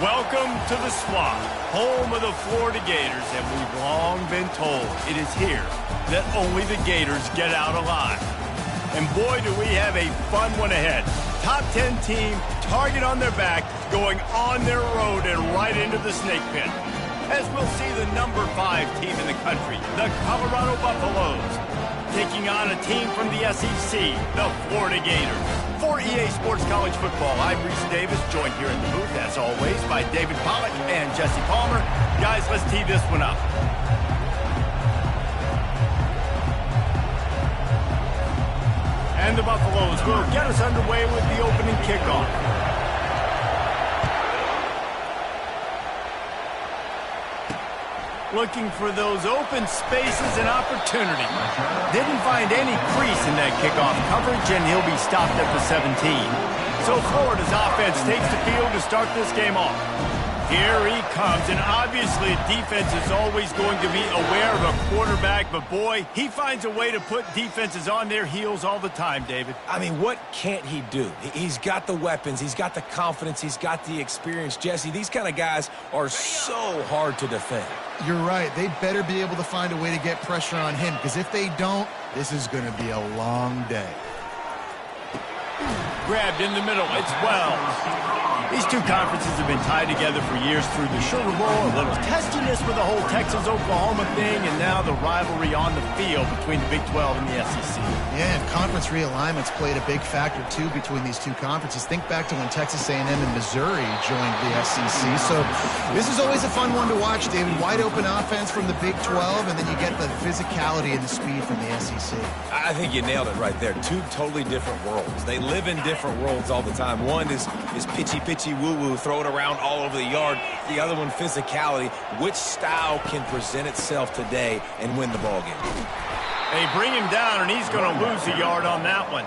Welcome to the Swamp, home of the Florida Gators, and we've long been told it is here that only the Gators get out alive. And boy, do we have a fun one ahead. Top 10 team, target on their back, going on their road and right into the snake pit. As we'll see the number 5 team in the country, the Colorado Buffaloes, taking on a team from the SEC, the Florida Gators. For EA Sports College Football, I'm Reese Davis, joined here in the booth, as always, by David Pollack and Jesse Palmer. Guys, let's tee this one up. And the Buffaloes will get us underway with the opening kickoff. Looking for those open spaces and opportunity. Didn't find any crease in that kickoff coverage, and he'll be stopped at the 17. So Florida's offense takes the field to start this game off. Here he comes, and obviously defense is always going to be aware of a quarterback, but boy, he finds a way to put defenses on their heels all the time, David. I mean, what can't he do? He's got the weapons, he's got the confidence, he's got the experience. Jesse, these kind of guys are so hard to defend. You're right. They better be able to find a way to get pressure on him, because if they don't, this is going to be a long day. Grabbed in the middle. It's Wells. These two conferences have been tied together for years through the Sugar Bowl, a little testiness with the whole Texas-Oklahoma thing, and now the rivalry on the field between the Big 12 and the SEC. Yeah, and conference realignments played a big factor, too, between these two conferences. Think back to when Texas A&M and Missouri joined the SEC. So this is always a fun one to watch, David. Wide open offense from the Big 12, and then you get the physicality and the speed from the SEC. I think you nailed it right there. Two totally different worlds. They live in different worlds all the time. One is pitchy woo-woo, throw it around all over the yard. The other one, physicality. Which style can present itself today and win the ball game? They bring him down, and he's going to lose a yard on that one.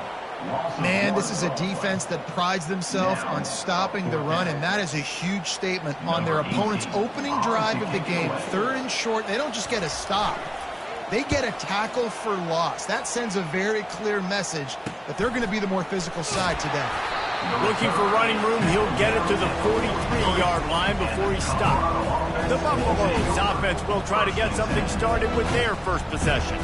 Man, this is a defense that prides themselves on stopping the run, and that is a huge statement on their opponent's opening drive of the game. 3rd and short, they don't just get a stop. They get a tackle for loss. That sends a very clear message that they're going to be the more physical side today. Looking for running room, he'll get it to the 43-yard line before he's stopped. The Buffaloes offense will try to get something started with their first possession.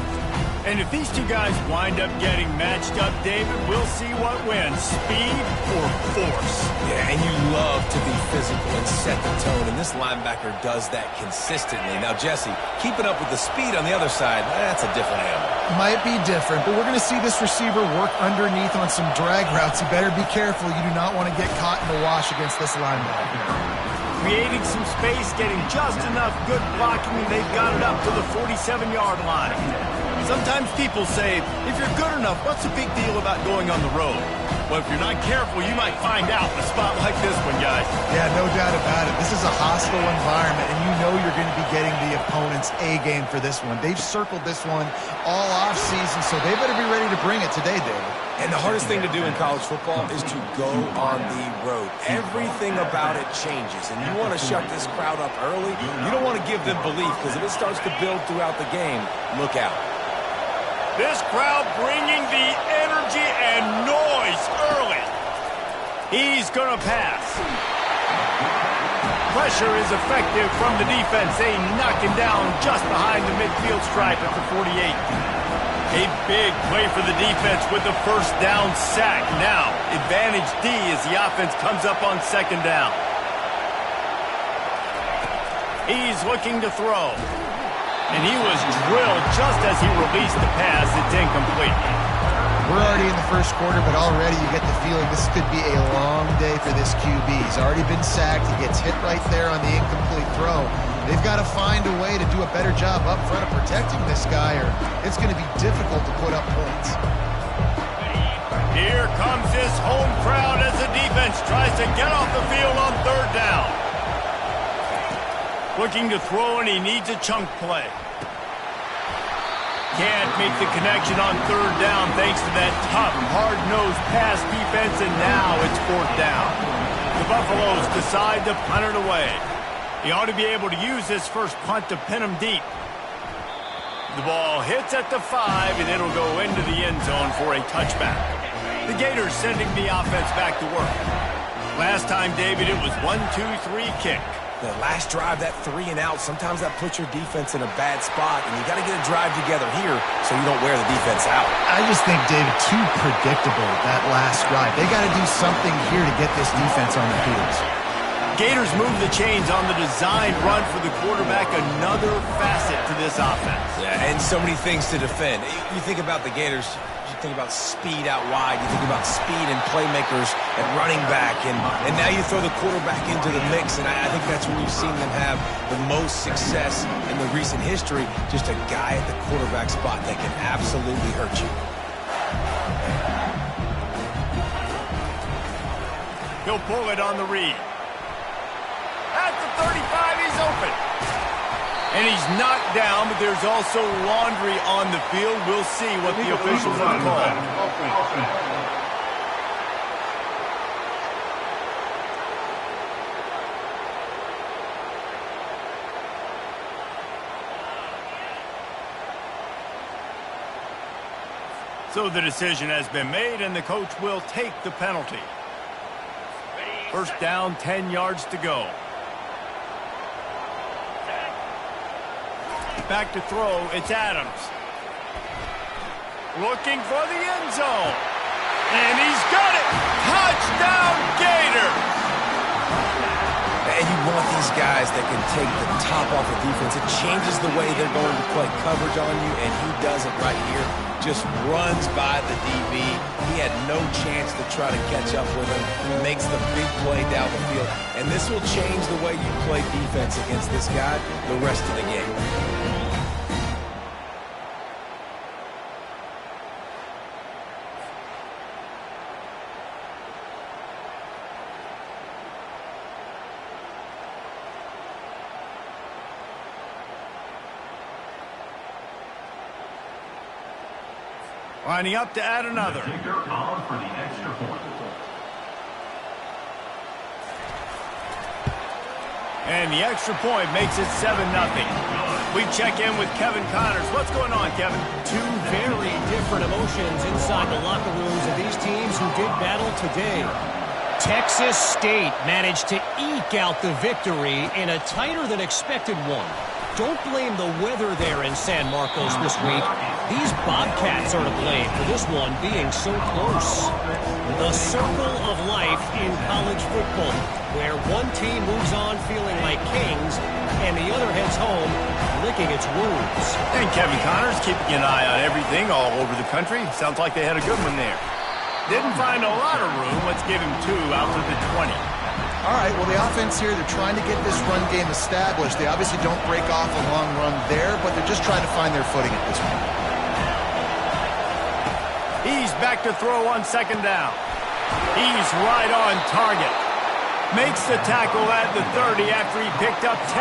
And if these two guys wind up getting matched up, David, we'll see what wins, speed or force. Yeah, and you love to be physical and set the tone, and this linebacker does that consistently. Now, Jesse, keeping up with the speed on the other side, that's a different animal. Might be different, but we're going to see this receiver work underneath on some drag routes. You better be careful. You do not want to get caught in the wash against this linebacker. Creating some space, getting just enough good blocking, and they've got it up to the 47-yard line. Sometimes people say, if you're good enough, what's the big deal about going on the road? Well, if you're not careful, you might find out in a spot like this one, guys. Yeah, no doubt about it. This is a hostile environment, and you know you're going to be getting the opponent's A-game for this one. They've circled this one all offseason, so they better be ready to bring it today, David. And the hardest thing to do in college football is to go on the road. Everything about it changes, and you want to shut this crowd up early. You don't want to give them belief, because if it starts to build throughout the game, look out. This crowd bringing the energy and noise early. He's going to pass. Pressure is effective from the defense. They knock him down just behind the midfield stripe at the 48. A big play for the defense with the first down sack. Now, advantage D as the offense comes up on 2nd down. He's looking to throw. And he was drilled just as he released the pass. It's incomplete. We're already in the first quarter, but already you get the feeling this could be a long day for this QB. He's already been sacked. He gets hit right there on the incomplete throw. They've got to find a way to do a better job up front of protecting this guy, or it's going to be difficult to put up points. Here comes this home crowd as the defense tries to get off the field on 3rd down. Looking to throw, and he needs a chunk play. Can't make the connection on 3rd down thanks to that tough, hard-nosed pass defense, and now it's 4th down. The Buffaloes decide to punt it away. He ought to be able to use this first punt to pin him deep. The ball hits at the 5, and it'll go into the end zone for a touchback. The Gators sending the offense back to work. Last time, David, it was 1-2-3 kick. The last drive, that 3 and out, sometimes that puts your defense in a bad spot, and you got to get a drive together here so you don't wear the defense out. I just think, David, too predictable, that last drive. They got to do something here to get this defense on their heels. Gators move the chains on the designed run for the quarterback, another facet to this offense. Yeah, and so many things to defend. You think about the Gators, you think about speed out wide, you think about speed and playmakers at running back, and now you throw the quarterback into the mix, and I think that's when you've seen them have the most success in the recent history, just a guy at the quarterback spot that can absolutely hurt you. He'll pull it on the read. At the 35, he's open. And he's knocked down, but there's also laundry on the field. We'll see what the officials have called. So the decision has been made, and the coach will take the penalty. First down, 10 yards to go. Back to throw, it's Adams. Looking for the end zone. And he's got it! Touchdown, Gators! And you want these guys that can take the top off the defense. It changes the way they're going to play coverage on you, and he does it right here. Just runs by the DB. He had no chance to try to catch up with him. He makes the big play down the field. And this will change the way you play defense against this guy the rest of the game. Lining up to add another. And the extra point makes it 7-0. We check in with Kevin Connors. What's going on, Kevin? Two very different emotions inside the locker rooms of these teams who did battle today. Texas State managed to eke out the victory in a tighter than expected one. Don't blame the weather there in San Marcos this week. These Bobcats are to blame for this one being so close. The circle of life in college football, where one team moves on feeling like kings and the other heads home licking its wounds. And Kevin Connors keeping an eye on everything all over the country. Sounds like they had a good one there. Didn't find a lot of room. Let's give him 2 out to the 20. All right, well, the offense here, they're trying to get this run game established. They obviously don't break off a long run there, but they're just trying to find their footing at this point. He's back to throw on second down. He's right on target. Makes the tackle at the 30 after he picked up 10.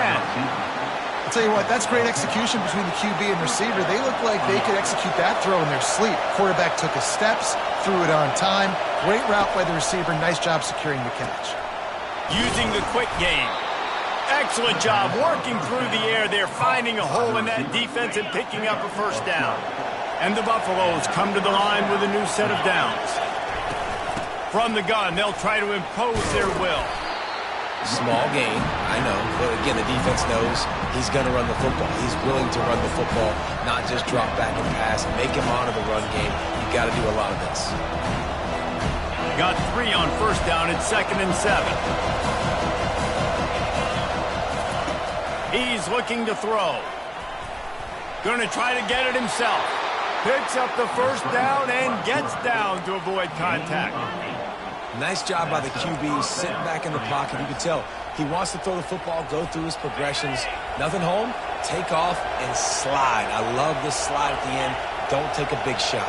I'll tell you what, that's great execution between the QB and receiver. They look like they could execute that throw in their sleep. Quarterback took his steps, threw it on time. Great route by the receiver. Nice job securing the catch. Using the quick game. Excellent job working through the air there, finding a hole in that defense and picking up a first down. And the Buffaloes come to the line with a new set of downs. From the gun, they'll try to impose their will. Small gain, I know, but again, the defense knows he's going to run the football. He's willing to run the football, not just drop back and pass, make him honor the run game. You got to do a lot of this. Got 3 on first down. It's 2nd and 7. He's looking to throw. Going to try to get it himself. Picks up the first down and gets down to avoid contact. Nice job by the QB, sitting back in the pocket. You can tell he wants to throw the football, go through his progressions. Nothing home, take off and slide. I love this slide at the end. Don't take a big shot.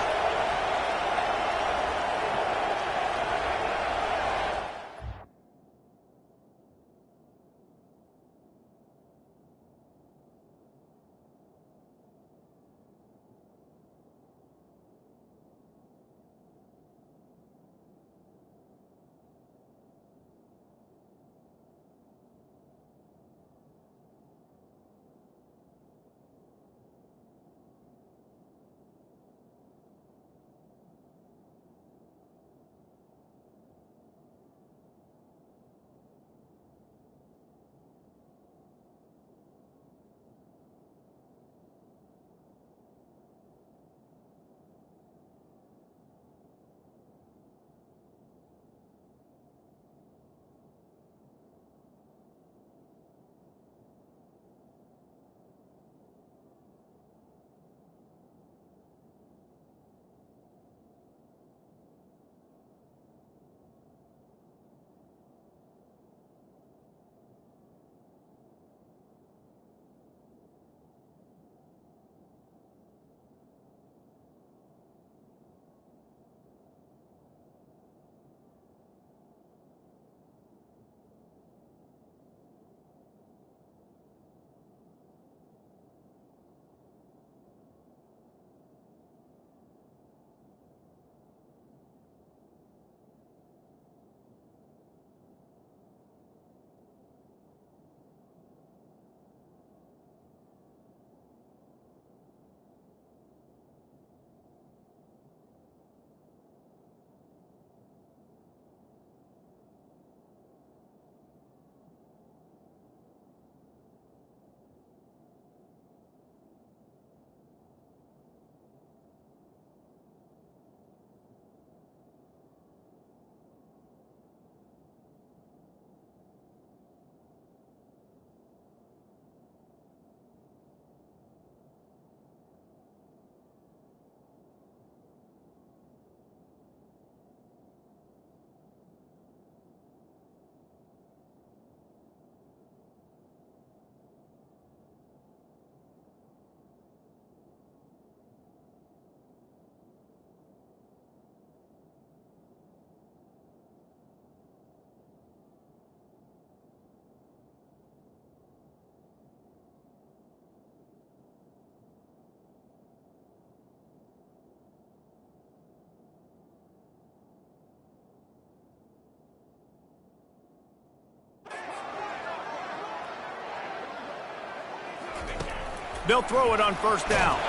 They'll throw it on first down.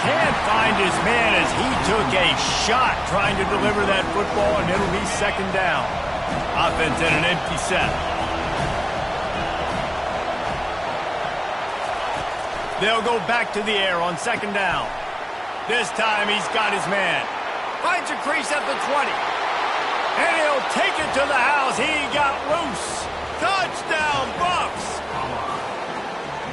Can't find his man as he took a shot trying to deliver that football, and it'll be second down. Offense in an empty set. They'll go back to the air on second down. This time he's got his man. Finds a crease at the 20. And he'll take it to the house. He got loose. Touchdown, Buffs!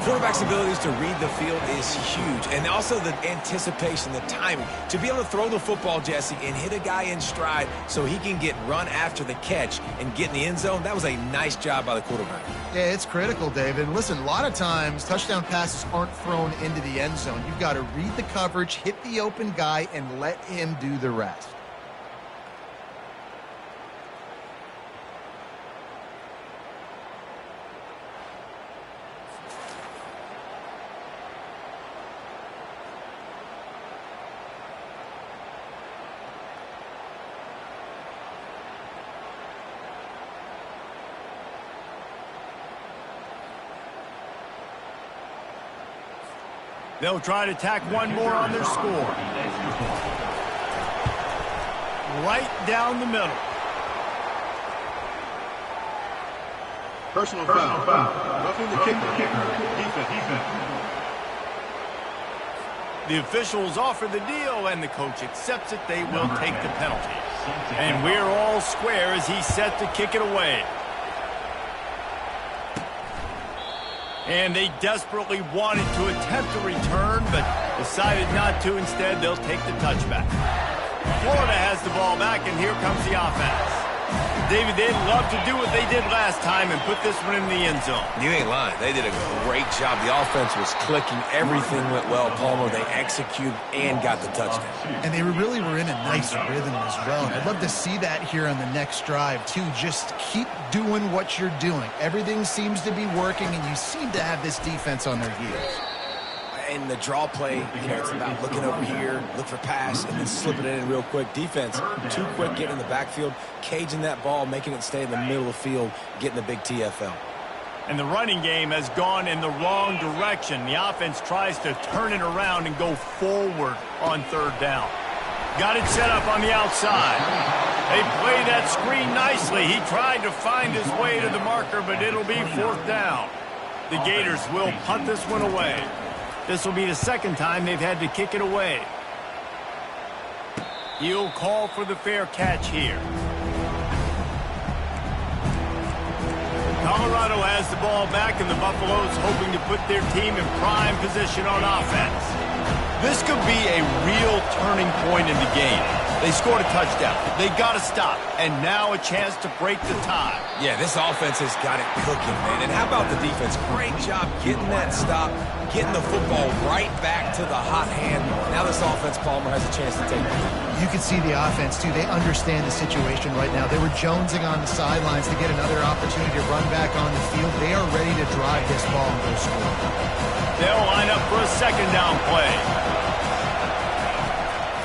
Quarterback's abilities to read the field is huge, and also the anticipation, the timing. To be able to throw the football, Jesse, and hit a guy in stride so he can get run after the catch and get in the end zone, that was a nice job by the quarterback. Yeah, it's critical, David. And listen, a lot of times touchdown passes aren't thrown into the end zone. You've got to read the coverage, hit the open guy, and let him do the rest. They'll try to tack one more on their score. Right down the middle. Personal foul. Roughing the kicker. Defense. The officials offer the deal, and the coach accepts it. They will take the penalty. And we're all square as he's set to kick it away. And they desperately wanted to attempt a return, but decided not to. Instead, they'll take the touchback. Florida has the ball back, and here comes the offense. David, they'd love to do what they did last time and put this one in the end zone. You ain't lying. They did a great job. The offense was clicking. Everything went well, Palmer. They executed and got the touchdown. And they really were in a nice rhythm as well. And I'd love to see that here on the next drive, too. Just keep doing what you're doing. Everything seems to be working, and you seem to have this defense on their heels. And the draw play, it's about looking over here, look for pass, and then slipping it in real quick. Defense, too quick getting in the backfield, caging that ball, making it stay in the middle of the field, getting the big TFL. And the running game has gone in the wrong direction. The offense tries to turn it around and go forward on third down. Got it set up on the outside. They play that screen nicely. He tried to find his way to the marker, but it'll be fourth down. The Gators will punt this one away. This will be the second time they've had to kick it away. He'll call for the fair catch here. Colorado has the ball back, and the Buffaloes hoping to put their team in prime position on offense. This could be a real turning point in the game. They scored a touchdown. They got to stop, and now a chance to break the tie. Yeah, this offense has got it cooking, man. And how about the defense? Great job getting that stop, getting the football right back to the hot hand. Now this offense, Palmer, has a chance to take it. You can see the offense, too. They understand the situation right now. They were jonesing on the sidelines to get another opportunity to run back on the field. They are ready to drive this ball and go score. They'll line up for a second down play.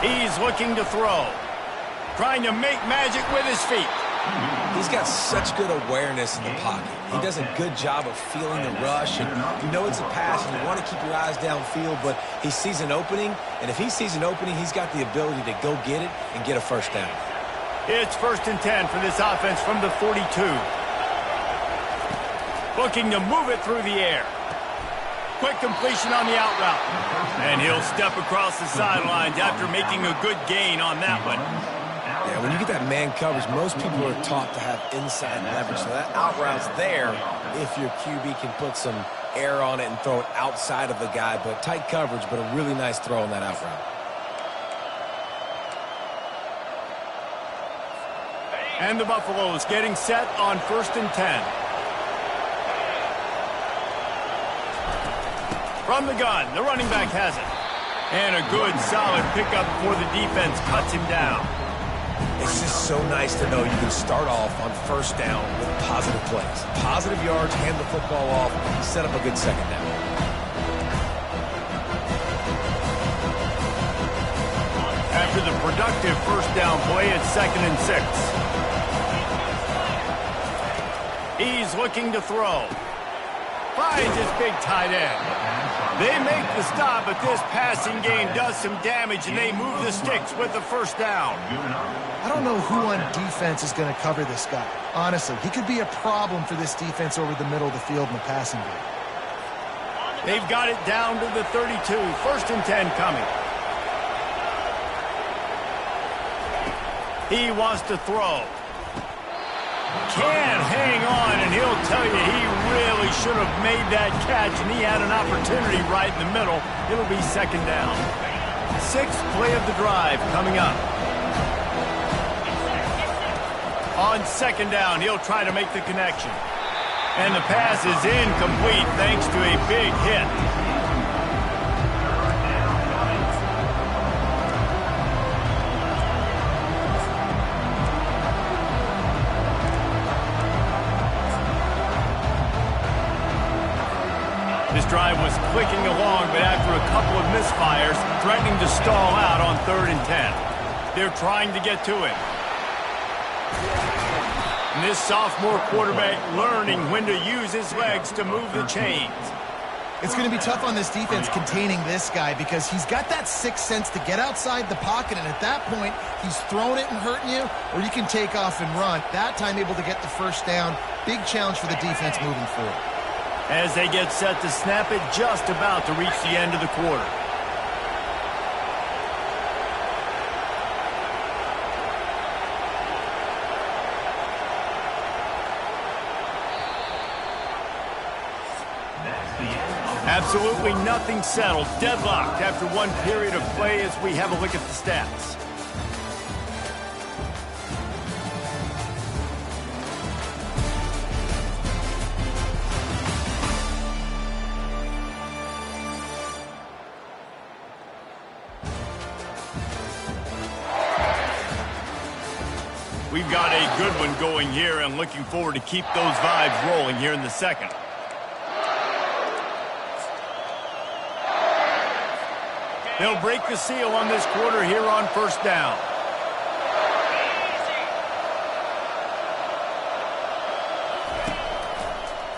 He's looking to throw. Trying to make magic with his feet. He's got such good awareness in the pocket. He does a good job of feeling the rush, and you know it's a pass, and you want to keep your eyes downfield, but he sees an opening, and if he sees an opening, he's got the ability to go get it and get a first down. It's 1st and 10 for this offense from the 42. Looking to move it through the air. Quick completion on the out route. And he'll step across the sidelines after making a good gain on that one. Yeah, when you get that man coverage, most people are taught to have inside leverage. So that out route's there if your QB can put some air on it and throw it outside of the guy. But tight coverage, but a really nice throw on that out route. And the Buffaloes getting set on 1st and 10. From the gun, the running back has it. And a good, solid pickup before the defense cuts him down. It's just so nice to know you can start off on first down with positive plays. Positive yards, hand the football off, set up a good second down. After the productive first down play, it's 2nd and 6. He's looking to throw. Finds his big tight end. They make the stop, but this passing game does some damage, and they move the sticks with the first down. I don't know who on defense is going to cover this guy. Honestly, he could be a problem for this defense over the middle of the field in the passing game. They've got it down to the 32. 1st and 10 coming. He wants to throw. Can't hang on, and he'll tell you he really should have made that catch, and he had an opportunity right in the middle. It'll be 2nd down. 6th play of the drive coming up. On 2nd down, he'll try to make the connection. And the pass is incomplete thanks to a big hit. This drive was clicking along, but after a couple of misfires, threatening to stall out on 3rd and 10. They're trying to get to it. And this sophomore quarterback learning when to use his legs to move the chains. It's going to be tough on this defense containing this guy because he's got that sixth sense to get outside the pocket, and at that point, he's throwing it and hurting you, or you can take off and run. That time able to get the 1st down. Big challenge for the defense moving forward. As they get set to snap it, just about to reach the end of the quarter. Absolutely nothing settled. Deadlocked after one period of play as we have a look at the stats. We've got a good one going here, and looking forward to keep those vibes rolling here in the 2nd. They'll break the seal on this quarter here on 1st down.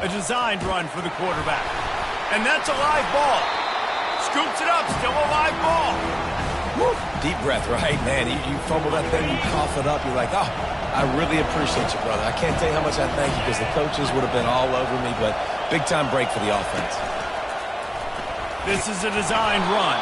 A designed run for the quarterback. And that's a live ball. Scoops it up, still a live ball. Woo. Deep breath, right? Man, you fumble that thing, you cough it up, you're like, oh, I really appreciate you, brother. I can't tell you how much I thank you because the coaches would have been all over me, but big-time break for the offense. This is a designed run.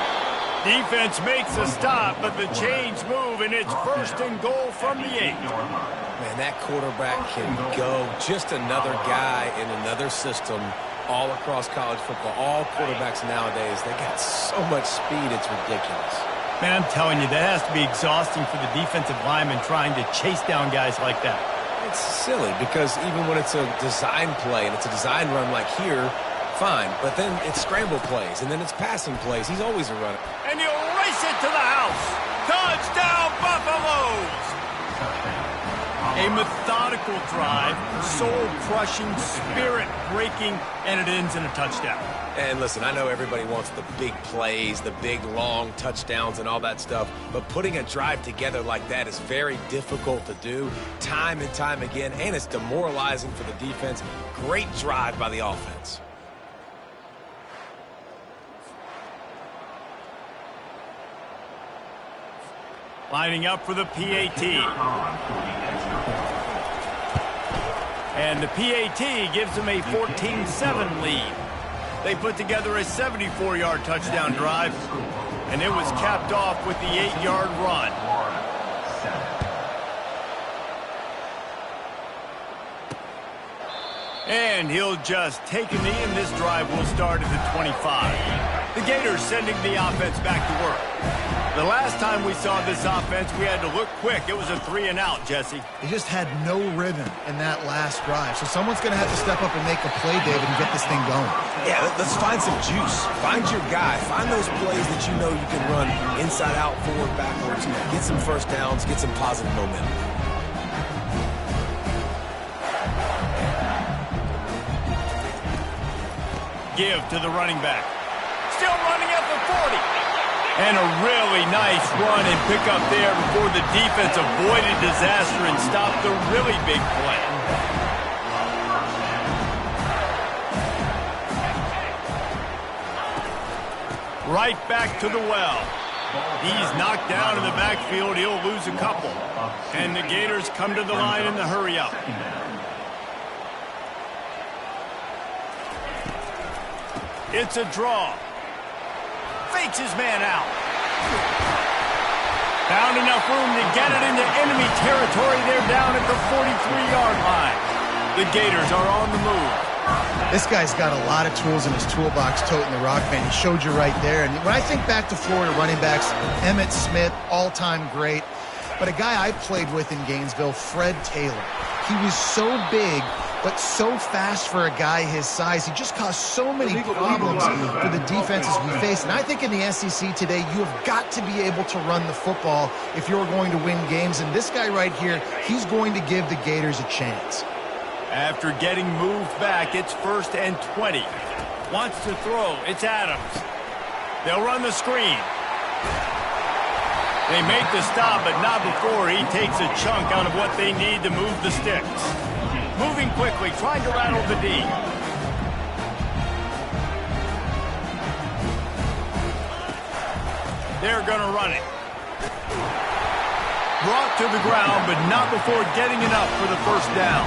Defense makes a stop, but the chains move, and it's 1st and goal from the 8. Man, that quarterback can go. Just another guy in another system all across college football. All quarterbacks nowadays, they got so much speed, it's ridiculous. Man, I'm telling you, that has to be exhausting for the defensive lineman trying to chase down guys like that. It's silly because even when it's a design play and it's a design run like here, fine, but then it's scramble plays, and then it's passing plays. He's always a runner. And he'll race it to the house. Touchdown, Buffaloes! A methodical drive, soul-crushing, spirit-breaking, and it ends in a touchdown. And listen, I know everybody wants the big plays, the big, long touchdowns and all that stuff, but putting a drive together like that is very difficult to do time and time again, and it's demoralizing for the defense. Great drive by the offense. Lining up for the PAT. And the PAT gives them a 14-7 lead. They put together a 74-yard touchdown drive, and it was capped off with the 8-yard run. And he'll just take a knee, and this drive will start at the 25. The Gators sending the offense back to work. The last time we saw this offense, we had to look quick. It was a 3-and-out, Jesse. They just had no rhythm in that last drive. So someone's going to have to step up and make a play, David, and get this thing going. Yeah, let's find some juice. Find your guy. Find those plays that you know you can run inside out, forward, backwards. Get some 1st downs. Get some positive momentum. Give to the running back. Still running at the 40. And a really nice run and pick up there before the defense avoided disaster and stopped the really big play. Right back to the well. He's knocked down in the backfield. He'll lose a couple. And the Gators come to the line in the hurry-up. It's a draw. Fakes his man out. Found enough room to get it into enemy territory. They're down at the 43-yard line. The Gators are on the move. This guy's got a lot of tools in his toolbox toting the rock, man. He showed you right there. And when I think back to Florida running backs, Emmitt Smith, all-time great. But a guy I played with in Gainesville, Fred Taylor. He was so big, but so fast for a guy his size. He just caused so many problems for the defenses we face. And I think in the SEC today, you have got to be able to run the football if you're going to win games. And this guy right here, he's going to give the Gators a chance. After getting moved back, it's 1st and 20. Wants to throw. It's Adams. They'll run the screen. They make the stop, but not before he takes a chunk out of what they need to move the sticks. Moving quickly, trying to rattle the D. They're going to run it. Brought to the ground, but not before getting enough for the first down.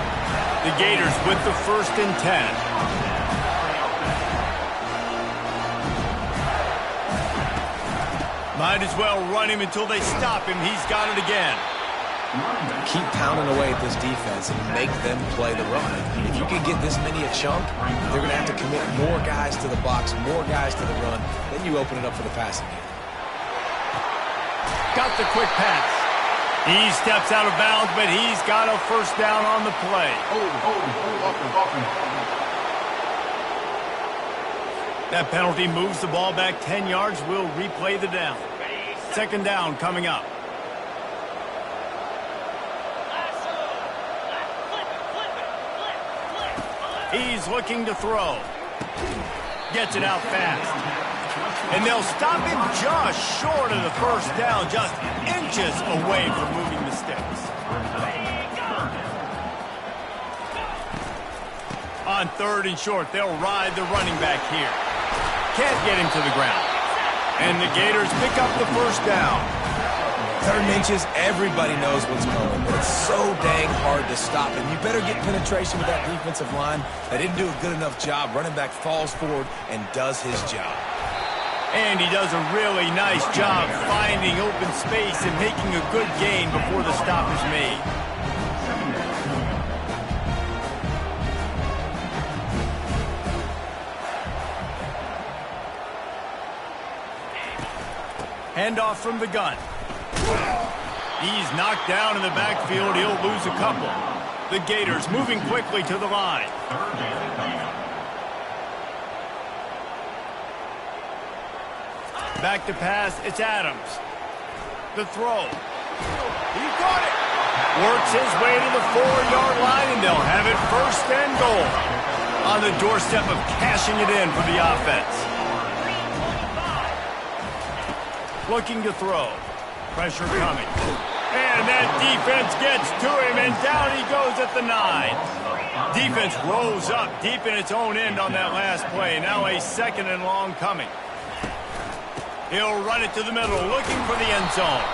The Gators with the 1st and 10. Might as well run him until they stop him. He's got it again. Keep pounding away at this defense and make them play the run. If you can get this many a chunk, they're going to have to commit more guys to the box, more guys to the run. Then you open it up for the passing game. Got the quick pass. He steps out of bounds, but he's got a first down on the play. That penalty moves the ball back 10 yards. We'll replay the down. 2nd down coming up. He's looking to throw. Gets it out fast. And they'll stop him just short of the first down, just inches away from moving the sticks. On 3rd and short, they'll ride the running back here. Can't get him to the ground. And the Gators pick up the first down. 3rd and inches, everybody knows what's coming, but it's so dang hard to stop. And you better get penetration with that defensive line. They didn't do a good enough job. Running back falls forward and does his job. And he does a really nice job finding open space and making a good gain before the stop is made. Handoff from the gun. He's knocked down in the backfield. He'll lose a couple. The Gators moving quickly to the line. Back to pass, it's Adams. The throw. He caught it. Works his way to the 4-yard line, and they'll have it 1st and goal. On the doorstep of cashing it in for the offense. Looking to throw. Pressure coming. And that defense gets to him, and down he goes at the 9. Defense rose up deep in its own end on that last play. Now a 2nd and long coming. He'll run it to the middle, looking for the end zone.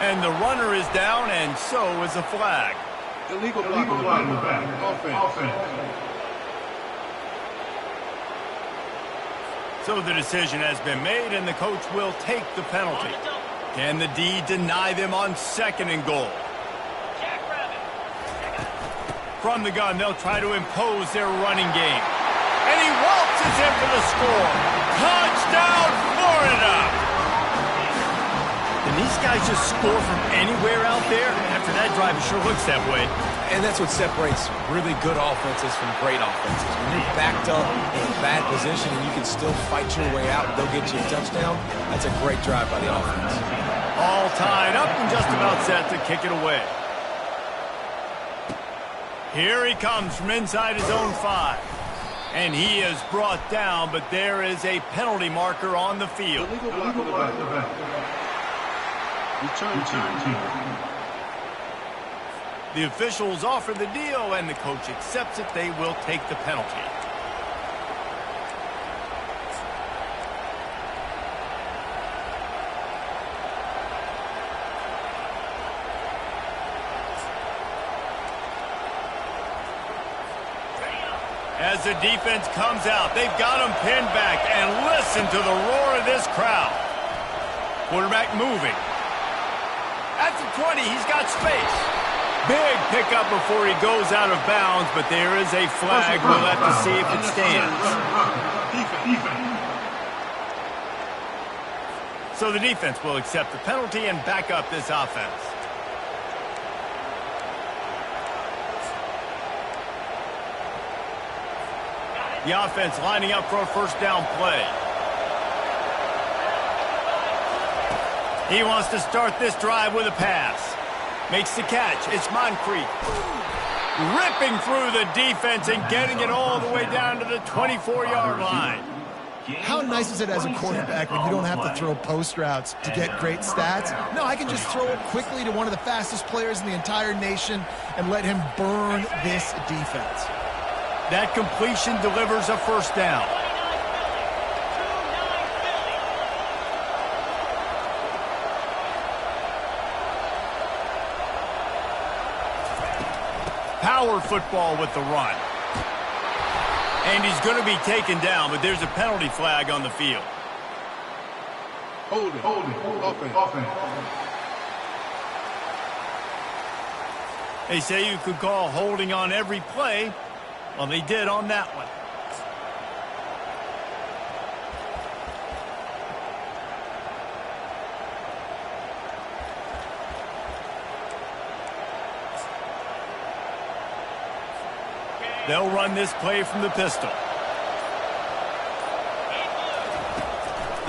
And the runner is down, and so is a flag. Illegal block in the back. Offense. So the decision has been made, and the coach will take the penalty. Can the D deny them on 2nd and goal? From the gun, they'll try to impose their running game. And he waltzes in for the score. Touchdown, Florida! Can these guys just score from anywhere out there? After that drive, it sure looks that way. And that's what separates really good offenses from great offenses. When you're backed up in a bad position and you can still fight your way out and go get you a touchdown, that's a great drive by the offense. All tied up and just about set to kick it away. Here he comes from inside his own 5. And he is brought down, but there is a penalty marker on the field. Illegal block in the back. Return team. The officials offer the deal, and the coach accepts it. They will take the penalty. As the defense comes out, they've got him pinned back, and listen to the roar of this crowd. Quarterback moving. At the 20, he's got space. Big pickup before he goes out of bounds, but there is a flag. We'll have to see if it stands. So the defense will accept the penalty and back up this offense. The offense lining up for a first down play. He wants to start this drive with a pass. Makes the catch. It's Moncrief. Ripping through the defense and getting it all the way down to the 24-yard line. How nice is it as a quarterback when you don't have to throw post routes to get great stats? No, I can just throw it quickly to one of the fastest players in the entire nation and let him burn this defense. That completion delivers a first down. Power football with the run. And he's going to be taken down, but there's a penalty flag on the field. Hold it. Offense. They say you could call holding on every play. Well, they did on that one. They'll run this play from the pistol.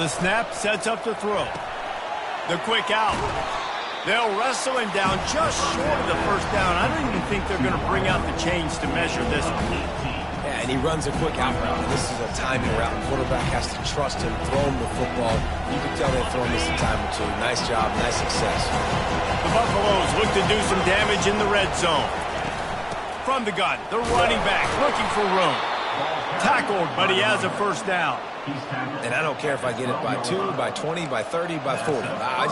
The snap sets up the throw. The quick out. They'll wrestle him down just short of the first down. I don't even think they're going to bring out the chains to measure this one. Yeah, and he runs a quick out route. This is a timing route. The quarterback has to trust him, throw him the football. You can tell they've thrown this a time or two. Nice job, nice success. The Buffaloes look to do some damage in the red zone. From the gun, the running back looking for room. Tackled, but he has a first down. And I don't care if I get it by 2, by 20, by 30, by 40. I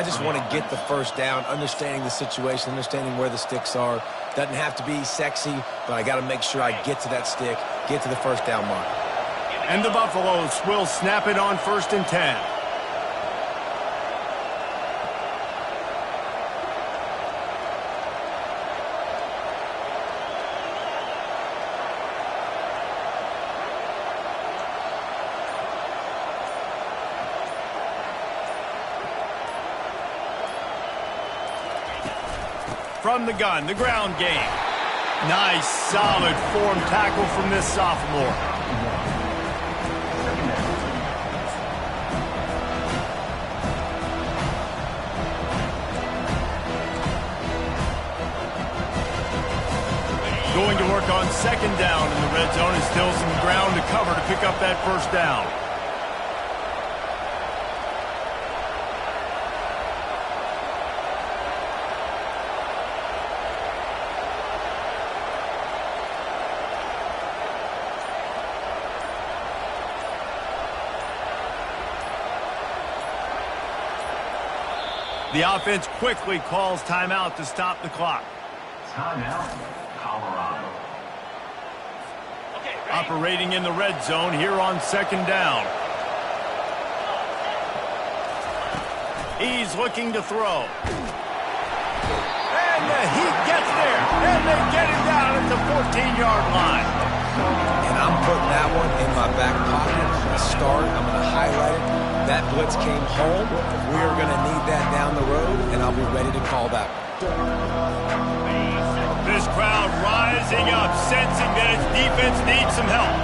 just want to get the first down, understanding the situation, understanding where the sticks are. Doesn't have to be sexy, but I got to make sure I get to that stick, get to the first down mark. And the Buffaloes will snap it on 1st and 10. From the gun, the ground game. Nice, solid form tackle from this sophomore. Going to work on 2nd down in the red zone, and still some ground to cover to pick up that first down. The offense quickly calls timeout to stop the clock. Timeout, Colorado. Operating in the red zone here on 2nd down. He's looking to throw. And he gets there. And they get him down at the 14-yard line. And I'm putting that one in my back pocket. I'm going to start. I'm going to highlight it. That blitz came home. We are going to need that down the road, and I'll be ready to call that one. This crowd rising up, sensing that its defense needs some help.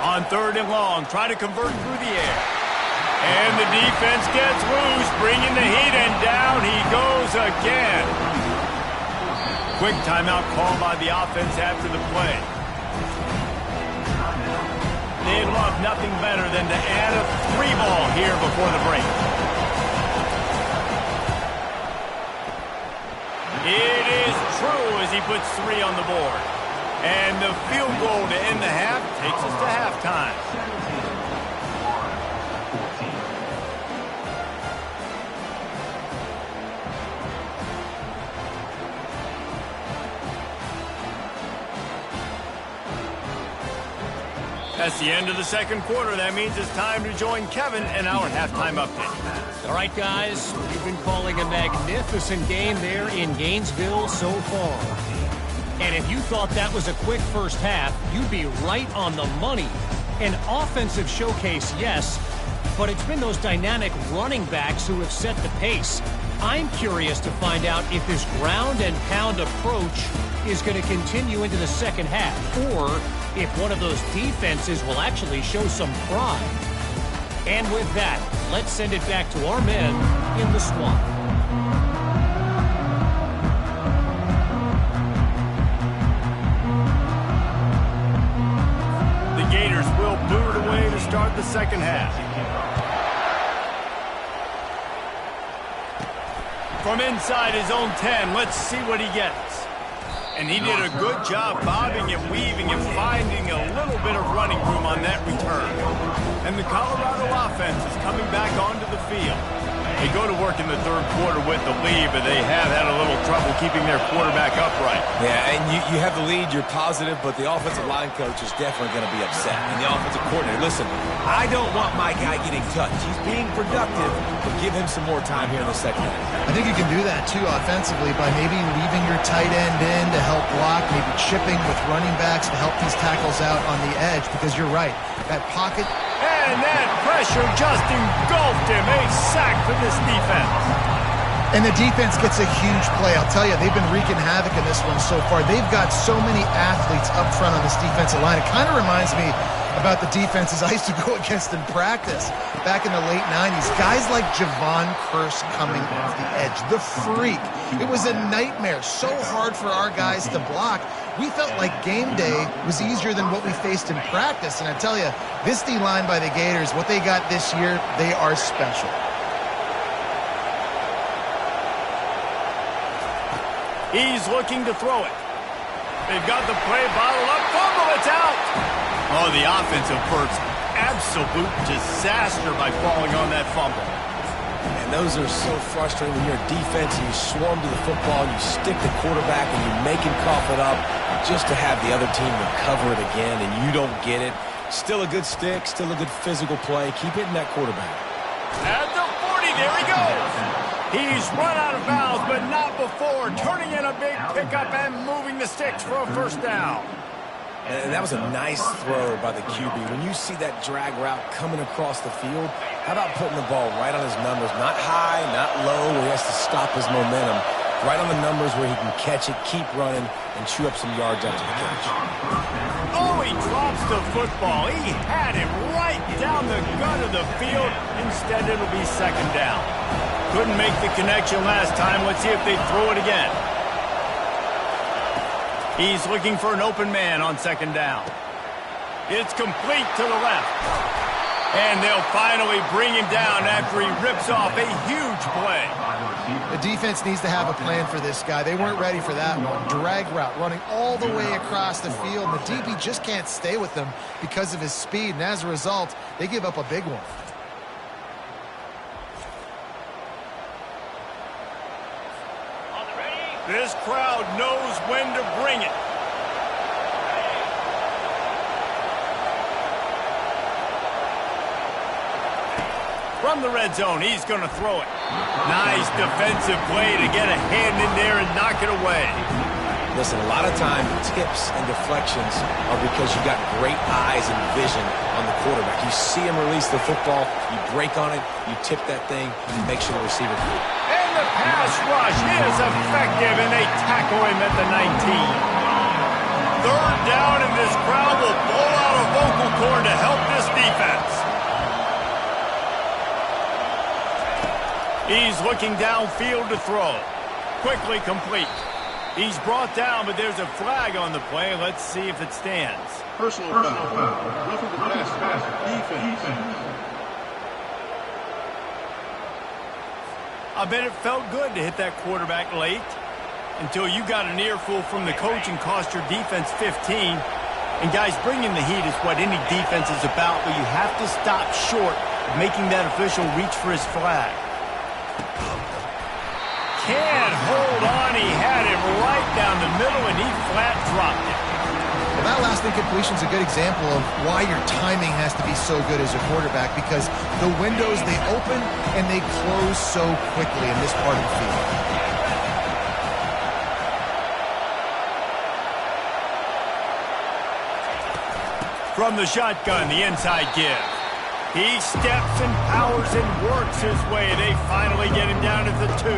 On 3rd and long, try to convert through the air. And the defense gets loose, bringing the heat, and down he goes again. Quick timeout call by the offense after the play. They'd love nothing better than to add a 3-ball here before the break. It is true as he puts 3 on the board. And the field goal to end the half takes us to halftime. That's the end of the second quarter. That means it's time to join Kevin in our halftime update. All right, guys, we've been calling a magnificent game there in Gainesville so far. And if you thought that was a quick first half, you'd be right on the money. An offensive showcase, yes, but it's been those dynamic running backs who have set the pace. I'm curious to find out if this ground and pound approach is going to continue into the second half, or if one of those defenses will actually show some pride. And with that, let's send it back to our men in the swamp. The Gators will boot it away to start the second half. From inside his own 10, let's see what he gets. And he did a good job bobbing and weaving and finding a little bit of running room on that return. And the Colorado offense is coming back onto the field. They go to work in the third quarter with the lead, but they have had a little trouble keeping their quarterback upright. Yeah, and you have the lead, you're positive, but the offensive line coach is definitely going to be upset. And the offensive coordinator, listen, I don't want my guy getting touched. He's being productive, but give him some more time here in the second half. I think you can do that, too, offensively, by maybe leaving your tight end in to help block, maybe chipping with running backs to help these tackles out on the edge, because you're right. That pocket... And that pressure just engulfed him. A sack for this defense. And the defense gets a huge play. I'll tell you, they've been wreaking havoc in this one so far. They've got so many athletes up front on this defensive line. It kind of reminds me about the defenses I used to go against in practice back in the late 90s. Guys like Javon Curse coming off the edge, the freak. It was a nightmare, so hard for our guys to block. We felt like game day was easier than what we faced in practice. And I tell you, this D-line by the Gators, what they got this year, they are special. He's looking to throw it. They've got the play bottled up. Fumble, it's out. Oh, the offensive first. Absolute disaster by falling on that fumble. And those are so frustrating when you're a defense and you swarm to the football, you stick the quarterback and you make him cough it up just to have the other team recover it again and you don't get it. Still a good stick, still a good physical play. Keep hitting that quarterback. At the 40, there he goes. He's run out of bounds, but not before. Turning in a big pickup and moving the sticks for a first down. And that was a nice throw by the QB. When you see that drag route coming across the field, how about putting the ball right on his numbers? Not high, not low, where he has to stop his momentum. Right on the numbers where he can catch it, keep running, and chew up some yards after the catch. Oh, he drops the football. He had him right down the gut of the field. Instead, it'll be second down. Couldn't make the connection last time. Let's see if they throw it again. He's looking for an open man on second down. It's complete to the left. And they'll finally bring him down after he rips off a huge play. The defense needs to have a plan for this guy. They weren't ready for that one. Drag route running all the way across the field. The DB just can't stay with them because of his speed. And as a result, they give up a big one. This crowd knows when to bring it. From the red zone, he's going to throw it. Nice defensive play to get a hand in there and knock it away. Listen, a lot of time, tips and deflections are because you got great eyes and vision on the quarterback. You see him release the football, you break on it, you tip that thing, and make sure the receiver. And the pass rush is effective, and they tackle him at the 19. Third down, and this crowd will blow out a vocal cord to help this defense. He's looking downfield to throw. Quickly complete. He's brought down, but there's a flag on the play. Let's see if it stands. Personal foul. Roughing the pass. Defense. I bet it felt good to hit that quarterback late. until you got an earful from the coach and cost your defense 15. And guys, bringing the heat is what any defense is about, but you have to stop short of making that official reach for his flag. Can't hold on. He had him right down the middle, and he flat dropped it. Well, that last incompletion is a good example of why your timing has to be so good as a quarterback, because the windows, they open and they close so quickly in this part of the field. From the shotgun, the inside give. He steps and powers and works his way. They finally get him down at the 2.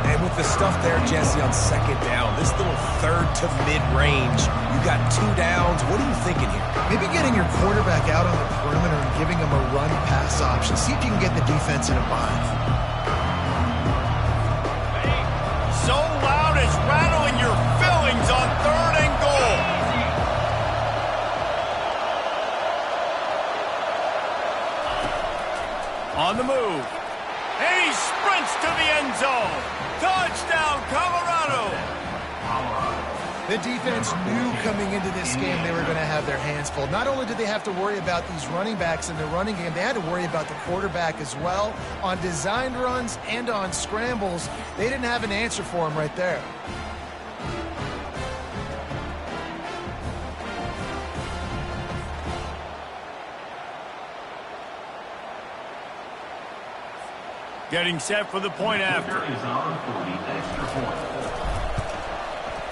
And with the stuff there, Jesse, on second down, this little third to mid-range, you got 2 downs. What are you thinking here? Maybe getting your quarterback out on the perimeter and giving him a run-pass option. See if you can get the defense in a bind. So loud it's rattling your fillings on 3rd and goal. On the move. And he sprints to the end zone. Touchdown, Colorado. The defense knew coming into this game they were going to have their hands full. Not only did they have to worry about these running backs in the running game, they had to worry about the quarterback as well. On designed runs and on scrambles, they didn't have an answer for him right there. Getting set for the point after.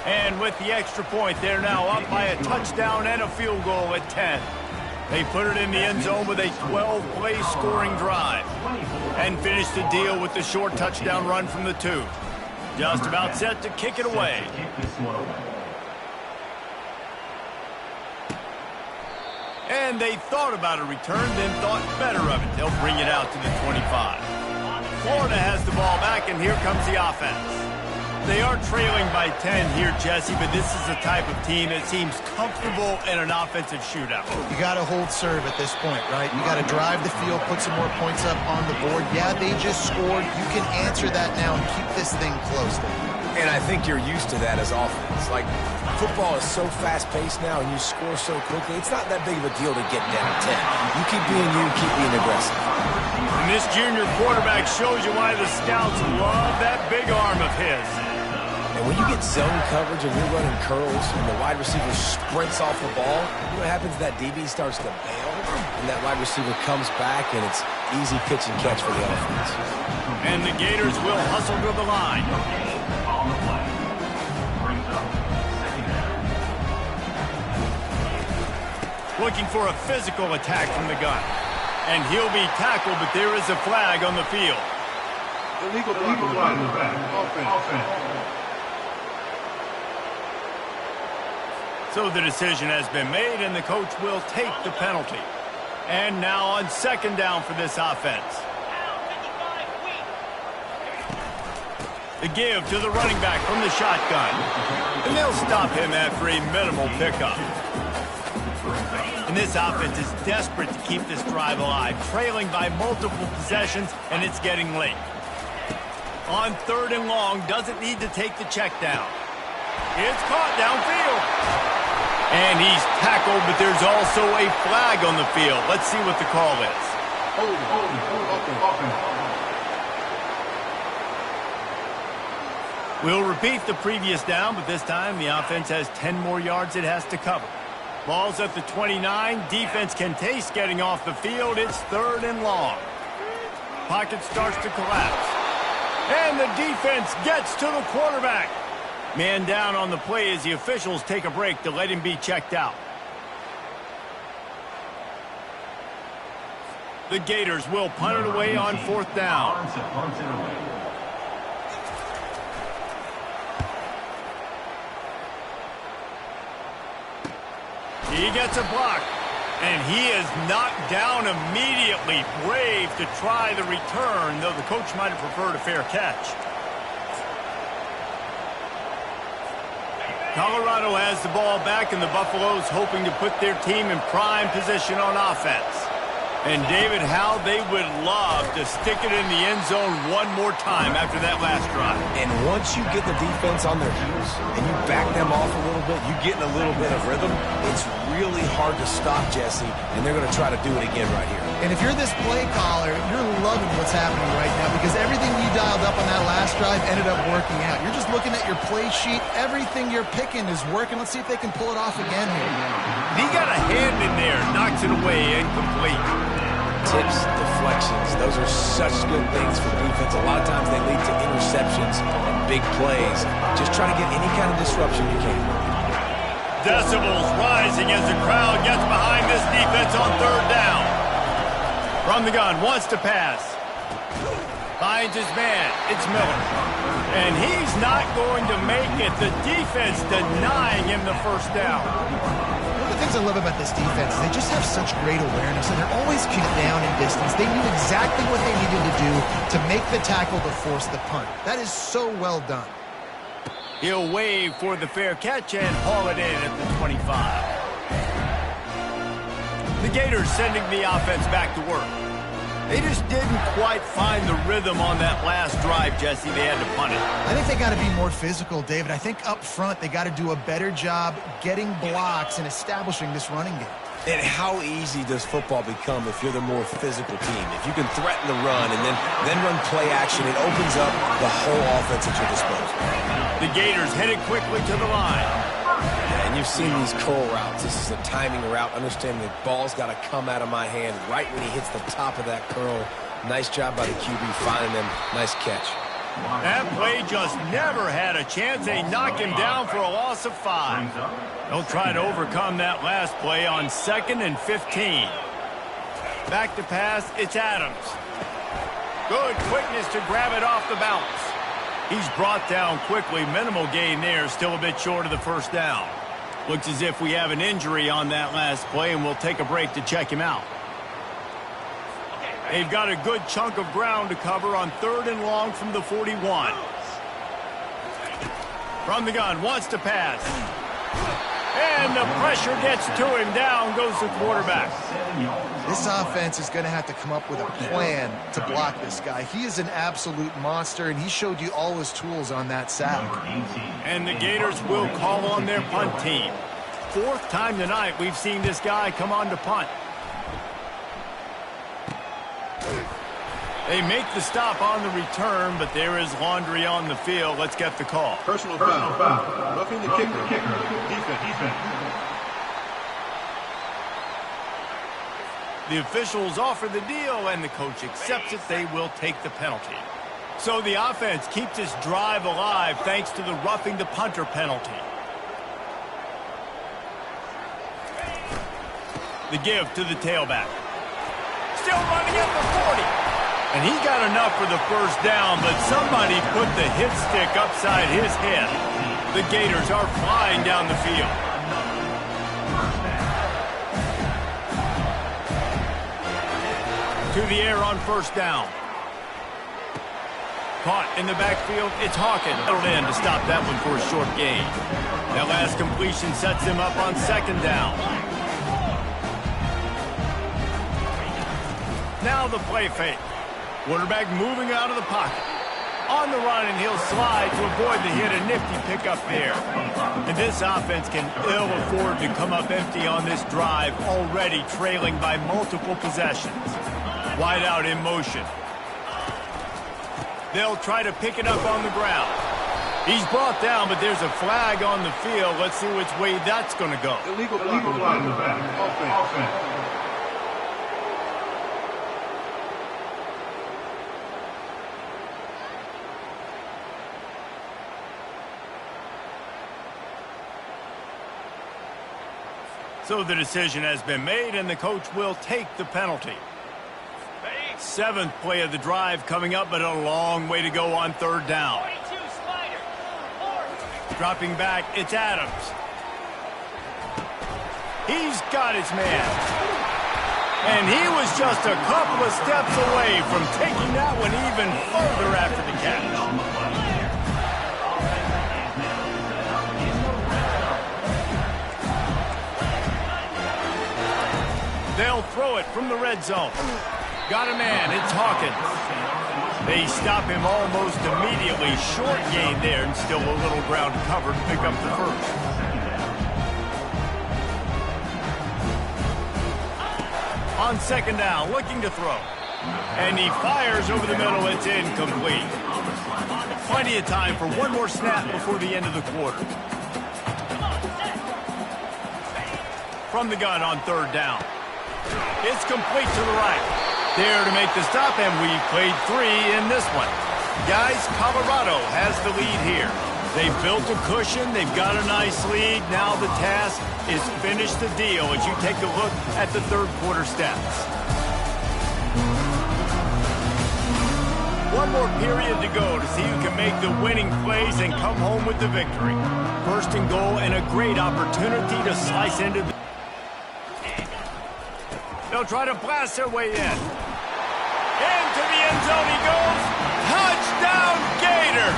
And with the extra point, they're now up by a touchdown and a field goal at 10. They put it in the end zone with a 12-play scoring drive and finish the deal with the short touchdown run from the 2. Just about set to kick it away. And they thought about a return, then thought better of it. They'll bring it out to the 25. Florida has the ball back, and here comes the offense. They are trailing by 10 here, Jesse, but this is the type of team that seems comfortable in an offensive shootout. You got to hold serve at this point, right? You got to drive the field, put some more points up on the board. Yeah, they just scored. You can answer that now and keep this thing close. And I think you're used to that as offense. Like, football is so fast-paced now, and you score so quickly, it's not that big of a deal to get down 10. You keep being aggressive. And this junior quarterback shows you why the scouts love that big arm of his. And when you get zone coverage and you're running curls and the wide receiver sprints off the ball, you know what happens? That DB starts to bail, and that wide receiver comes back, and it's easy pitch and catch for the offense. And the Gators will hustle to the line. Looking for a physical attack from the gun. And he'll be tackled, but there is a flag on the field. Illegal flag in the back. Offense. So the decision has been made, and the coach will take the penalty. And now on second down for this offense. The give to the running back from the shotgun. And they'll stop him after a minimal pickup. And this offense is desperate to keep this drive alive, trailing by multiple possessions, and it's getting late. On 3rd and long, doesn't need to take the check down. It's caught downfield. And he's tackled, but there's also a flag on the field. Let's see what the call is. We'll repeat the previous down, but this time the offense has 10 more yards it has to cover. Ball's at the 29. Defense can taste getting off the field. It's 3rd and long. Pocket starts to collapse. And the defense gets to the quarterback. Man down on the play as the officials take a break to let him be checked out. The Gators will punt it away on 4th down. He gets a block, and he is knocked down immediately. Brave to try the return, though the coach might have preferred a fair catch. Colorado has the ball back, and the Buffaloes hoping to put their team in prime position on offense. And, David, how they would love to stick it in the end zone one more time after that last drive. And once you get the defense on their heels and you back them off a little bit, you get in a little bit of rhythm, it's really hard to stop, Jesse, and they're going to try to do it again right here. And if you're this play caller, you're loving what's happening right now because everything you dialed up on that last drive ended up working out. You're just looking at your play sheet. Everything you're picking is working. Let's see if they can pull it off again here. He got a hand in there, knocks it away, incomplete. Tips, deflections, those are such good things for defense. A lot of times they lead to interceptions and big plays. Just try to get any kind of disruption you can. Decibels rising as the crowd gets behind this defense on third down. From the gun, wants to pass. Finds his man. It's Miller. And he's not going to make it. The defense denying him the first down. One of the things I love about this defense is they just have such great awareness, and they're always kicked down in distance. They knew exactly what they needed to do to make the tackle to force the punt. That is so well done. He'll wave for the fair catch and haul it in at the 25. The Gators sending the offense back to work. They just didn't quite find the rhythm on that last drive, Jesse. They had to punt it. I think they got to be more physical, David. I think up front they got to do a better job getting blocks and establishing this running game. And how easy does football become if you're the more physical team? If you can threaten the run and then run play action, it opens up the whole offense at your disposal. The Gators headed quickly to the line. And you've seen these curl routes. This is a timing route. Understanding the ball's got to come out of my hand right when he hits the top of that curl. Nice job by the QB finding him. Nice catch. That play just never had a chance. They knock him down for a loss of 5. They'll try to overcome that last play on 2nd and 15. Back to pass, it's Adams. Good quickness to grab it off the bounce. He's brought down quickly. Minimal gain there, still a bit short of the first down. Looks as if we have an injury on that last play, and we'll take a break to check him out. They've got a good chunk of ground to cover on 3rd and long from the 41. From the gun, wants to pass. And the pressure gets to him. Down goes the quarterback. This offense is going to have to come up with a plan to block this guy. He is an absolute monster, and he showed you all his tools on that sack. And the Gators will call on their punt team. 4th time tonight we've seen this guy come on to punt. They make the stop on the return, but there is laundry on the field. Let's get the call. Personal foul. Roughing the kicker. Defense. The officials offer the deal, and the coach accepts it. They will take the penalty. So the offense keeps its drive alive thanks to the roughing the punter penalty. The give to the tailback. Still running at the 40. And he got enough for the first down, but somebody put the hit stick upside his head. The Gators are flying down the field. To the air on first down. Caught in the backfield. It's Hawkins. Settled in to stop that one for a short gain. That last completion sets him up on 2nd down. Now the play fake. Quarterback moving out of the pocket. On the run, and he'll slide to avoid the hit. A nifty pickup there. And this offense can ill afford to come up empty on this drive, already trailing by multiple possessions. Wide out in motion. They'll try to pick it up on the ground. He's brought down, but there's a flag on the field. Let's see which way that's going to go. Illegal flag in the back. Offense. So the decision has been made, and the coach will take the penalty. 7th play of the drive coming up, but a long way to go on 3rd down. Dropping back, it's Adams. He's got his man. And he was just a couple of steps away from taking that one even further after the catch. They'll throw it from the red zone. Got a man. It's Hawkins. They stop him almost immediately. Short gain there, and still a little ground covered to pick up the first. On second down, looking to throw. And he fires over the middle. It's incomplete. Plenty of time for one more snap before the end of the quarter. From the gun on third down. It's complete to the right. There to make the stop, and we've played 3 in this one. Guys, Colorado has the lead here. They've built a cushion. They've got a nice lead. Now the task is finish the deal as you take a look at the third quarter stats. One more period to go to see who can make the winning plays and come home with the victory. First and goal, and a great opportunity to slice into the... They'll try to blast their way in. Into the end zone he goes. Touchdown, Gator!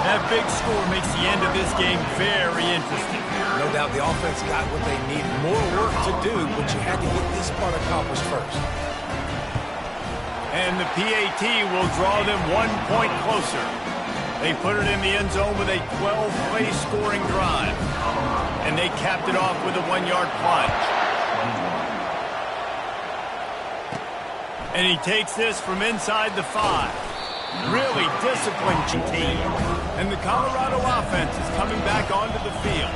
That big score makes the end of this game very interesting. No doubt the offense got what they need. More work to do, but you had to get this part accomplished first. And the PAT will draw them 1 point closer. They put it in the end zone with a 12-play scoring drive. And they capped it off with a 1-yard plunge. And he takes this from inside the 5. Really disciplined team. And the Colorado offense is coming back onto the field.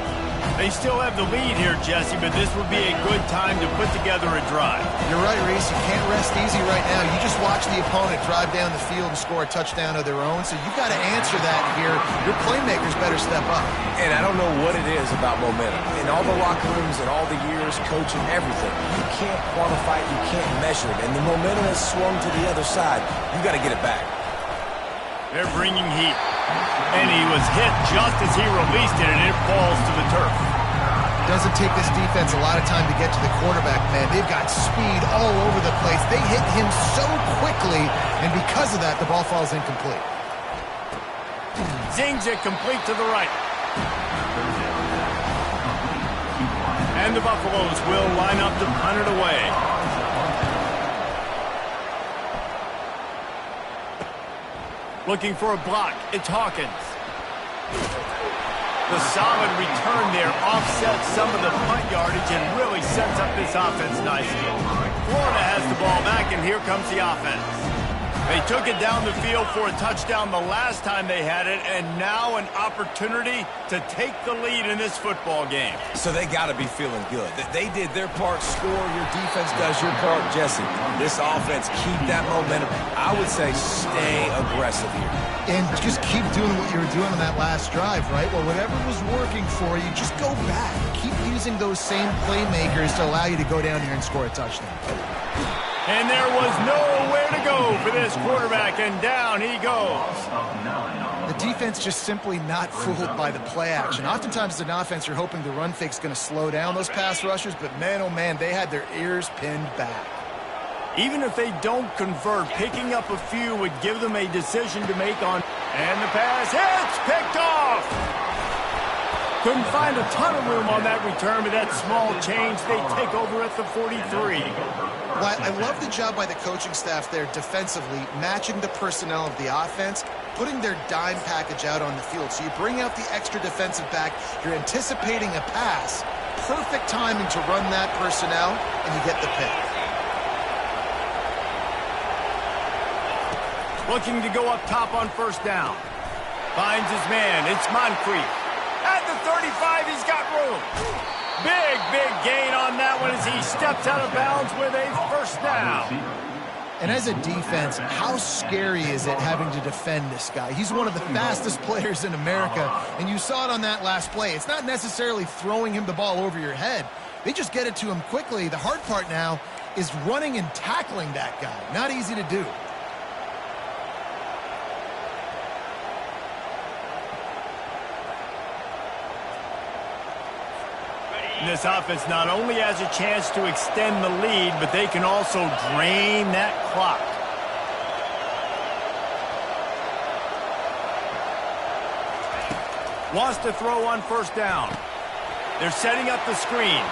They still have the lead here, Jesse, but this would be a good time to put together a drive. You're right, Reese. You can't rest easy right now. You just watch the opponent drive down the field and score a touchdown of their own, so you've got to answer that here. Your playmakers better step up. And I don't know what it is about momentum. In all the locker rooms and all the years, coaching, everything, you can't quantify it, you can't measure it. And the momentum has swung to the other side. You got to get it back. They're bringing heat. And he was hit just as he released it, and it falls to the turf. Doesn't take this defense a lot of time to get to the quarterback, man. They've got speed all over the place. They hit him so quickly, and because of that, the ball falls incomplete. Zings it complete to the right. And the Buffaloes will line up to punt it away. Looking for a block. It's Hawkins. The solid return there offsets some of the punt yardage and really sets up this offense nicely. Florida has the ball back, and here comes the offense. They took it down the field for a touchdown the last time they had it, and now an opportunity to take the lead in this football game. So they got to be feeling good. They did their part, score, your defense does your part, Jesse. This offense, keep that momentum. I would say stay aggressive here. And just keep doing what you were doing on that last drive, right? Well, whatever was working for you, just go back. Keep using those same playmakers to allow you to go down here and score a touchdown. And there was nowhere to go for this quarterback, and down he goes. The defense just simply not fooled by the play action. Oftentimes as an offense, you're hoping the run fake's going to slow down those pass rushers, but man, oh man, they had their ears pinned back. Even if they don't convert, picking up a few would give them a decision to make on. And the pass hits, picked off. Couldn't find a ton of room on that return, but that small change, they take over at the 43. Well, I love the job by the coaching staff there defensively, matching the personnel of the offense, putting their dime package out on the field. So you bring out the extra defensive back, you're anticipating a pass, perfect timing to run that personnel, and you get the pick. Looking to go up top on first down. Finds his man. It's Moncrief. At the 35, he's got room. Big gain on that one as he steps out of bounds with a first down. And as a defense, how scary is it having to defend this guy? He's one of the fastest players in America, and you saw it on that last play. It's not necessarily throwing him the ball over your head. They just get it to him quickly. The hard part now is running and tackling that guy. Not easy to do. This offense not only has a chance to extend the lead, but they can also drain that clock. Wants to throw on first down. They're setting up the screen.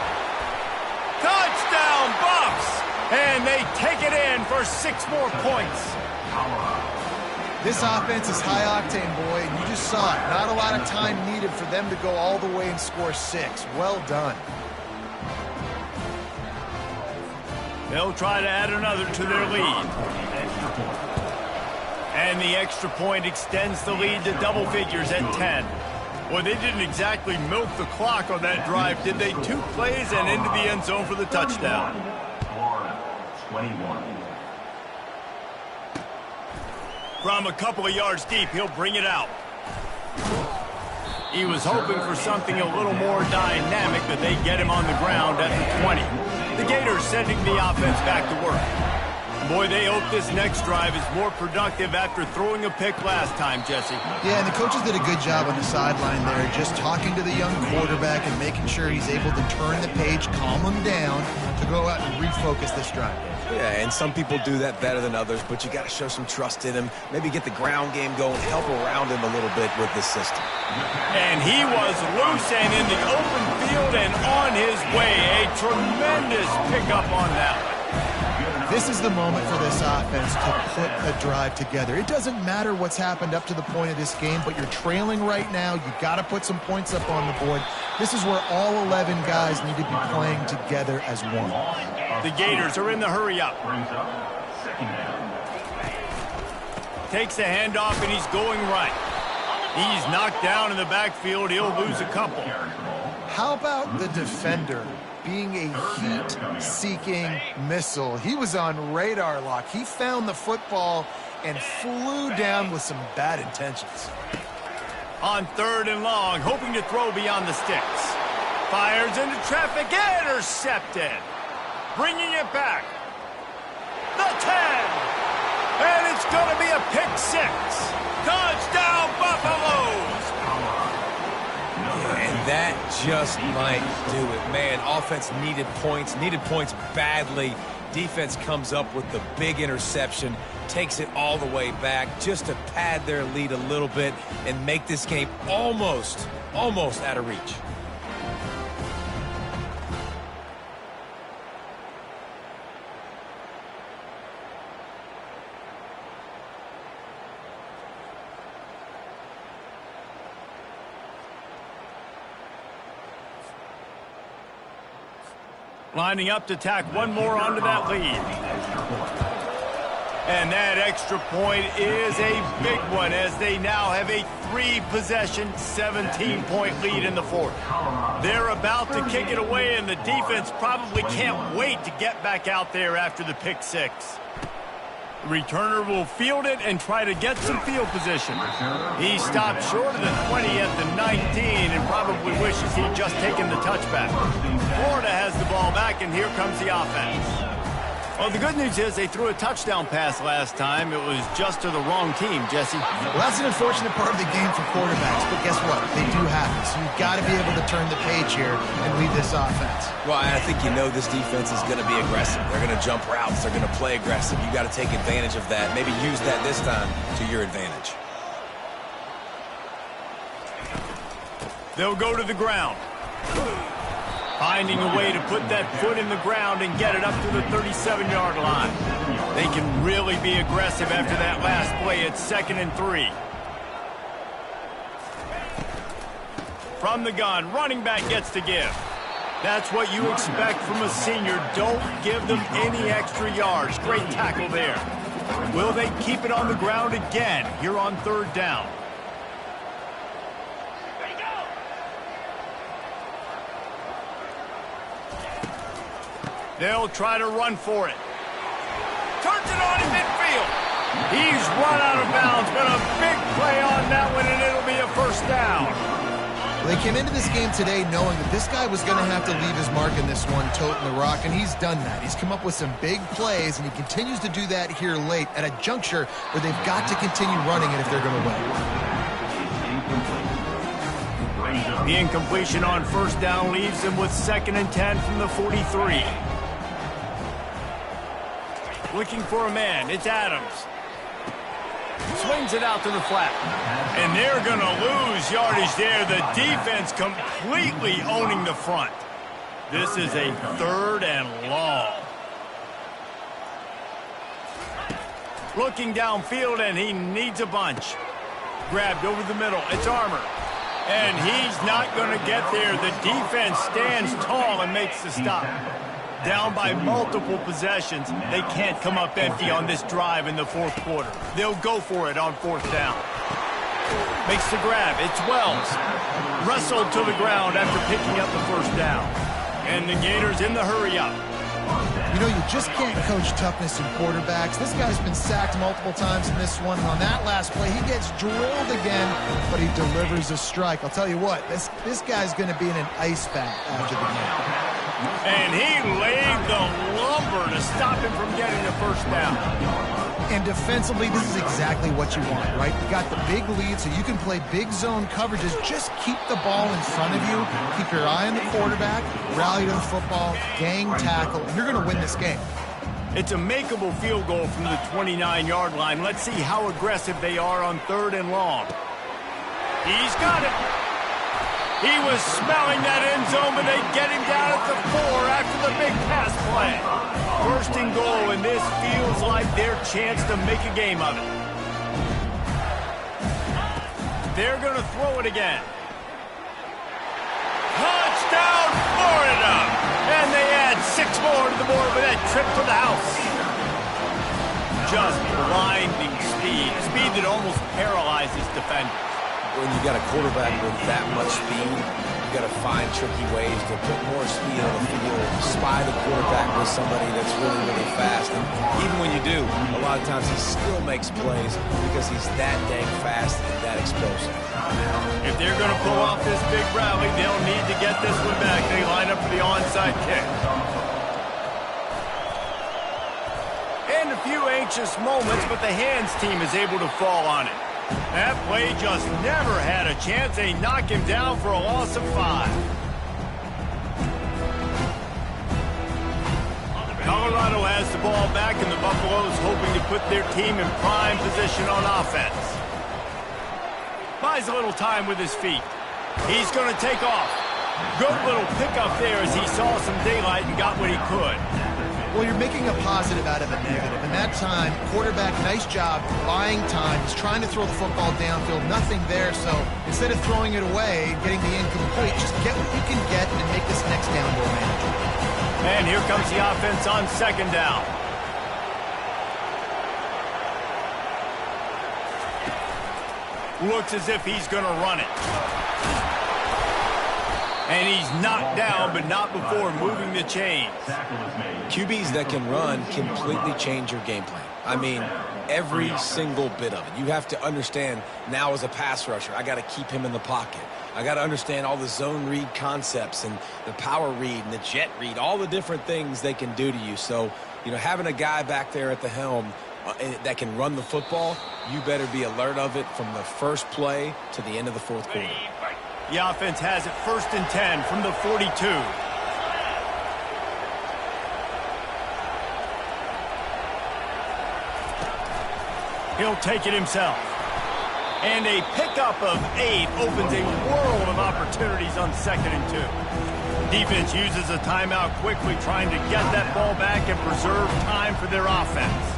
Touchdown, Buffs! And they take it in for 6 more points. This offense is high octane, boy, and you just saw it. Not a lot of time needed for them to go all the way and score 6. Well done. They'll try to add another to their lead. And the extra point extends the lead to double figures at 10. Well, they didn't exactly milk the clock on that drive, did they? 2 plays and into the end zone for the touchdown. 21. From a couple of yards deep, he'll bring it out. He was hoping for something a little more dynamic, but they get him on the ground at the 20. The Gators sending the offense back to work. Boy, they hope this next drive is more productive after throwing a pick last time, Jesse. Yeah, and the coaches did a good job on the sideline there, just talking to the young quarterback and making sure he's able to turn the page, calm him down, to go out and refocus this drive. Yeah, and some people do that better than others, but you got to show some trust in him. Maybe get the ground game going, help around him a little bit with this system. And he was loose and in the open field and on his way. A tremendous pickup on that one. This is the moment for this offense to put a drive together. It doesn't matter what's happened up to the point of this game, but you're trailing right now. You got to put some points up on the board. This is where all 11 guys need to be playing together as one. The Gators are in the hurry up. Takes the handoff and he's going right. He's knocked down in the backfield. He'll lose a couple. How about the defender being a heat-seeking missile? He was on radar lock. He found the football and flew down with some bad intentions. On 3rd and long, hoping to throw beyond the sticks. Fires into traffic, intercepted. Bringing it back. The 10. And it's going to be a pick 6. Touchdown, Buffaloes. And that just might do it. Man, offense needed points badly. Defense comes up with the big interception, takes it all the way back just to pad their lead a little bit and make this game almost out of reach. Lining up to tack one more onto that lead. And that extra point is a big one as they now have a 3-possession, 17-point lead in the 4th. They're about to kick it away, and the defense probably can't wait to get back out there after the pick 6. The returner will field it and try to get some field position. He stopped short of the 20 at the 19 and probably wishes he'd just taken the touchback. Florida has the ball back, and here comes the offense. Well, the good news is they threw a touchdown pass last time. It was just to the wrong team, Jesse. Well, that's an unfortunate part of the game for quarterbacks, but guess what? They do happen, so you've got to be able to turn the page here and lead this offense. Well, I think you know this defense is going to be aggressive. They're going to jump routes. They're going to play aggressive. You got to take advantage of that. Maybe use that this time to your advantage. They'll go to the ground. Finding a way to put that foot in the ground and get it up to the 37-yard line. They can really be aggressive after that last play. It's 2nd and 3. From the gun, running back gets to give. That's what you expect from a senior. Don't give them any extra yards. Great tackle there. Will they keep it on the ground again here on 3rd down? They'll try to run for it. Turns it on in midfield. He's run out of bounds, but a big play on that one, and it'll be a 1st down. They came into this game today knowing that this guy was going to have to leave his mark in this one, toting the rock, and he's done that. He's come up with some big plays, and he continues to do that here late at a juncture where they've got to continue running it if they're going to win. The incompletion on 1st down leaves him with 2nd and 10 from the 43. Looking for a man. It's Adams. Swings it out to the flat. And they're going to lose yardage there. The defense completely owning the front. This is a 3rd and long. Looking downfield, and he needs a bunch. Grabbed over the middle. It's Armour. And he's not going to get there. The defense stands tall and makes the stop. Down by multiple possessions. They can't come up empty on this drive in the 4th quarter. They'll go for it on 4th down. Makes the grab. It's Wells. Wrestled to the ground after picking up the 1st down. And the Gators in the hurry-up. You know, you just can't coach toughness in quarterbacks. This guy's been sacked multiple times in this one. On that last play, he gets drilled again, but he delivers a strike. I'll tell you what, this guy's going to be in an ice bath after the game. And he laid the lumber to stop him from getting the 1st down. And defensively, this is exactly what you want, right? You got the big lead, so you can play big zone coverages. Just keep the ball in front of you. Keep your eye on the quarterback, rally to the football, gang tackle, and you're going to win this game. It's a makeable field goal from the 29-yard line. Let's see how aggressive they are on 3rd and long. He's got it. He was smelling that end zone, but they get him down at the 4 after the big pass play. 1st and goal, and this feels like their chance to make a game of it. They're going to throw it again. Touchdown, Florida! And they add 6 more to the board with that trip to the house. Just blinding speed. Speed that almost paralyzes defenders. When you got a quarterback with that much speed, you got to find tricky ways to put more speed on the field, spy the quarterback with somebody that's really, really fast. And even when you do, a lot of times he still makes plays because he's that dang fast and that explosive. If they're going to pull off this big rally, they'll need to get this one back. They line up for the onside kick. And a few anxious moments, but the hands team is able to fall on it. That play just never had a chance. They knock him down for a loss of 5. Colorado has the ball back, and the Buffaloes hoping to put their team in prime position on offense. Buys a little time with his feet. He's going to take off. Good little pickup there as he saw some daylight and got what he could. Well, you're making a positive out of a negative. And that time, quarterback, nice job buying time. He's trying to throw the football downfield. Nothing there. So instead of throwing it away, getting the incomplete, just get what you can get and make this next down more manageable. And here comes the offense on 2nd down. Looks as if he's going to run it. And he's knocked down, but not before moving the chains. QBs that can run completely change your game plan. I mean, every single bit of it. You have to understand now as a pass rusher, I got to keep him in the pocket. I got to understand all the zone read concepts and the power read and the jet read, all the different things they can do to you. So, you know, having a guy back there at the helm that can run the football, you better be alert of it from the first play to the end of the 4th quarter. The offense has it 1st and 10 from the 42. He'll take it himself. And a pickup of 8 opens a world of opportunities on 2nd and 2. Defense uses a timeout quickly, trying to get that ball back and preserve time for their offense.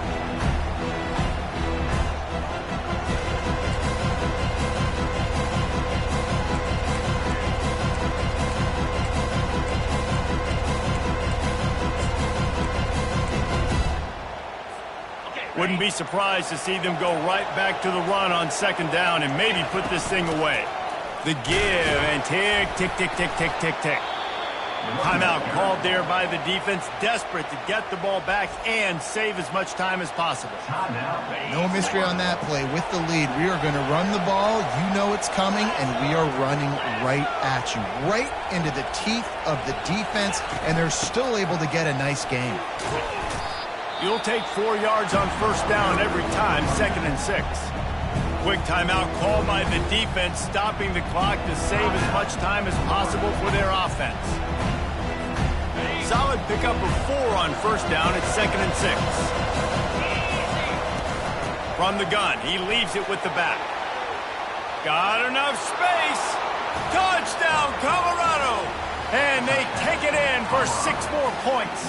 Wouldn't be surprised to see them go right back to the run on 2nd down and maybe put this thing away. The give and tick, tick, tick, tick, tick, tick, tick. Timeout called there by the defense, desperate to get the ball back and save as much time as possible. No mystery on that play. With the lead, we are going to run the ball. You know it's coming, and we are running right at you, right into the teeth of the defense, and they're still able to get a nice game. You'll take 4 yards on 1st down every time, 2nd and 6. Quick timeout called by the defense, stopping the clock to save as much time as possible for their offense. Solid pickup of 4 on 1st down at 2nd and 6. From the gun, he leaves it with the back. Got enough space. Touchdown, Colorado. And they take it in for 6 more points.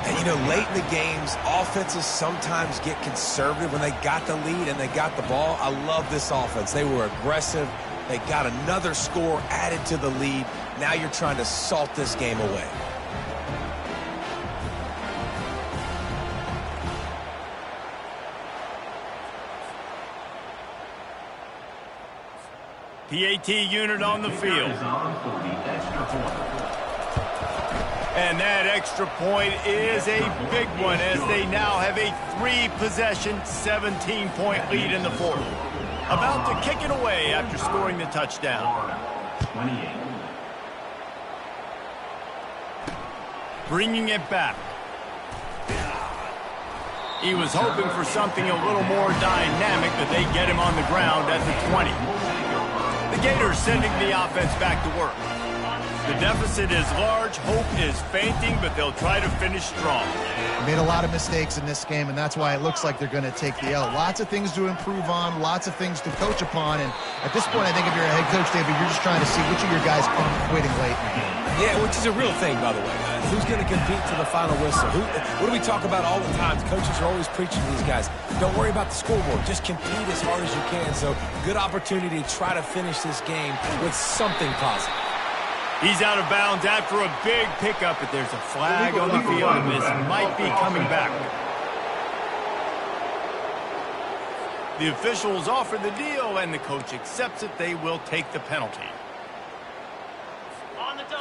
And, you know, late in the games, offenses sometimes get conservative when they got the lead and they got the ball. I love this offense. They were aggressive. They got another score added to the lead. Now you're trying to salt this game away. PAT unit on the field. And that extra point is a big one as they now have a 3-possession, 17-point lead in the fourth. About to kick it away after scoring the touchdown. 28. Bringing it back. He was hoping for something a little more dynamic, but they get him on the ground at the 20. The Gators sending the offense back to work. The deficit is large, hope is fainting, but they'll try to finish strong. Made a lot of mistakes in this game, and that's why it looks like they're going to take the L. Lots of things to improve on, lots of things to coach upon, and at this point, I think if you're a head coach, David, you're just trying to see which of your guys aren't quitting late in the game. Yeah, which is a real thing, by the way. Who's going to compete to the final whistle? What do we talk about all the time? Coaches are always preaching to these guys. Don't worry about the scoreboard. Just compete as hard as you can. So, good opportunity to try to finish this game with something positive. He's out of bounds after a big pickup, but there's a flag on the field, and this might be coming back. The officials offer the deal, and the coach accepts it. They will take the penalty.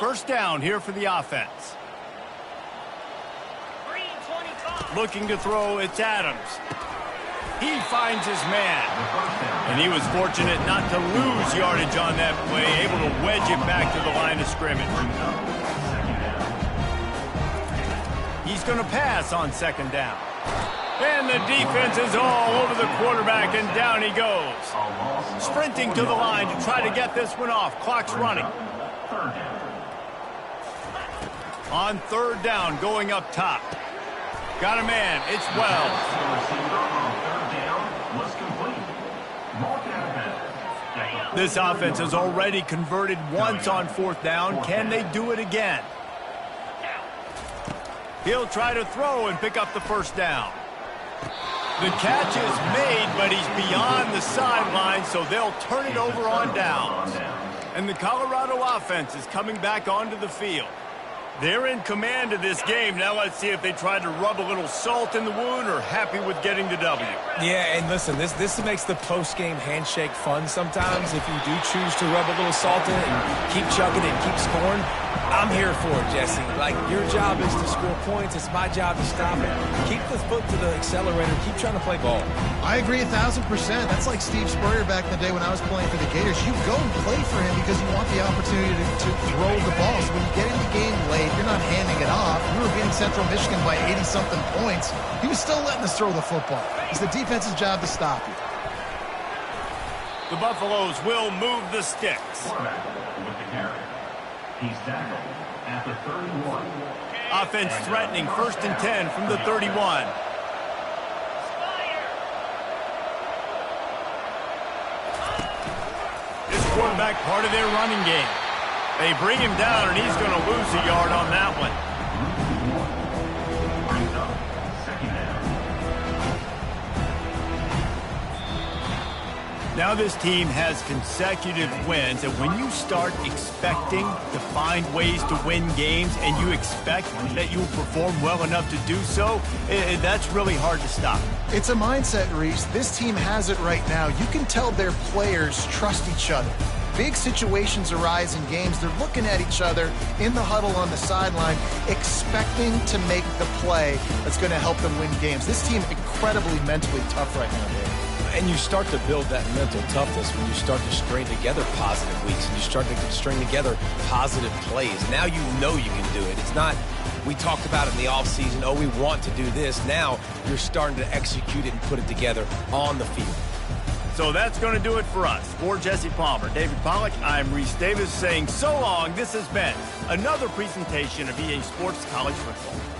First down here for the offense. Looking to throw, it's Adams. He finds his man. And he was fortunate not to lose yardage on that play, able to wedge it back to the line of scrimmage. He's going to pass on second down. And the defense is all over the quarterback, and down he goes. Sprinting to the line to try to get this one off. Clock's running. On third down, going up top. Got a man. It's Wells. This offense has already converted once on fourth down. Can they do it again? He'll try to throw and pick up the first down. The catch is made, but he's beyond the sideline, so they'll turn it over on downs. And the Colorado offense is coming back onto the field. They're in command of this game. Now let's see if they try to rub a little salt in the wound or happy with getting the W. Yeah, and listen, this makes the post-game handshake fun sometimes. If you do choose to rub a little salt in it and keep chugging and keep scoring, I'm here for it, Jesse. Like, your job is to score points. It's my job to stop it. Keep the foot to the accelerator. Keep trying to play ball. I agree 1,000%. That's like Steve Spurrier back in the day when I was playing for the Gators. You go and play for him because you want the opportunity to throw the ball. So when you get in the game late, you're not handing it off. We were beating Central Michigan by 80-something points. He was still letting us throw the football. It's the defense's job to stop you. The Buffaloes will move the sticks. With the carry. He's tackled at the 31. Offense threatening 1st and 10 from the 31. This quarterback part of their running game. They bring him down, and he's going to lose a yard on that one. Brings up second down. Now this team has consecutive wins, and when you start expecting to find ways to win games and you expect that you will perform well enough to do so, that's really hard to stop. It's a mindset, Reese. This team has it right now. You can tell their players trust each other. Big situations arise in games. They're looking at each other in the huddle on the sideline, expecting to make the play that's going to help them win games. This team incredibly mentally tough right now, Dave. And you start to build that mental toughness when you start to string together positive weeks and you start to string together positive plays. Now you know you can do it. It's not, we talked about it in the offseason, oh, we want to do this. Now you're starting to execute it and put it together on the field. So that's going to do it for us. For Jesse Palmer, David Pollack, I'm Reese Davis saying so long. This has been another presentation of EA Sports College Football.